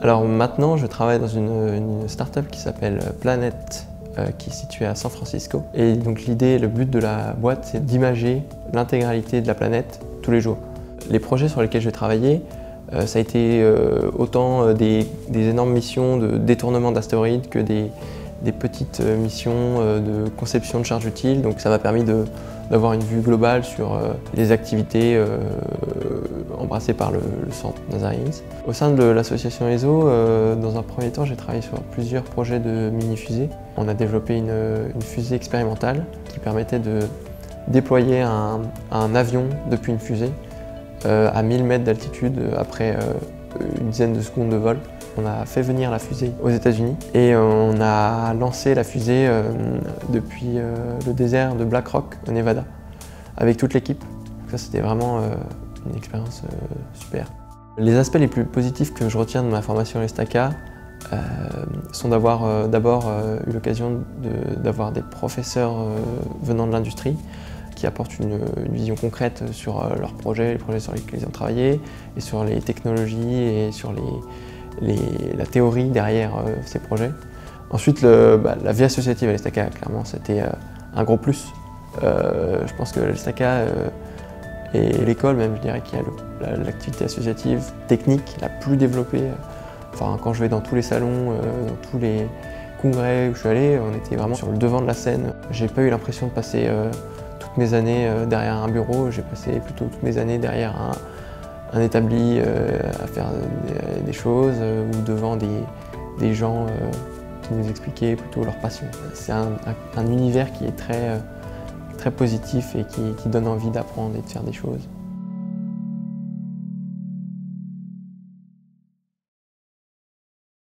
Alors maintenant, je travaille dans une start-up qui s'appelle Planet, qui est située à San Francisco. Et donc l'idée, le but de la boîte, c'est d'imager l'intégralité de la planète tous les jours. Les projets sur lesquels je vais travailler, ça a été autant des énormes missions de détournement d'astéroïdes que des petites missions de conception de charges utiles. Donc ça m'a permis d'avoir une vue globale sur les activités embrassées par le centre Nazarians. Au sein de l'association ESO, dans un premier temps, j'ai travaillé sur plusieurs projets de mini-fusées. On a développé une fusée expérimentale qui permettait de déployer un avion depuis une fusée à 1000 mètres d'altitude après une dizaine de secondes de vol. On a fait venir la fusée aux États-Unis et on a lancé la fusée depuis le désert de Black Rock au Nevada avec toute l'équipe. Ça, c'était vraiment une expérience super. Les aspects les plus positifs que je retiens de ma formation à l'ESTACA sont d'avoir d'abord eu l'occasion d'avoir des professeurs venant de l'industrie qui apportent une vision concrète sur leurs projets, les projets sur lesquels ils ont travaillé, et sur les technologies et sur la théorie derrière ces projets. Ensuite, la vie associative à l'ESTACA, clairement, c'était un gros plus. Je pense que l'ESTACA est l'école, même, je dirais, qui a l'activité associative technique la plus développée. Enfin, quand je vais dans tous les salons, dans tous les congrès où je suis allé, on était vraiment sur le devant de la scène. J'ai pas eu l'impression de passer toutes mes années derrière un bureau, j'ai passé plutôt toutes mes années derrière un établi à faire des choses ou devant des gens qui nous expliquaient plutôt leur passion. C'est un univers qui est très positif et qui donne envie d'apprendre et de faire des choses.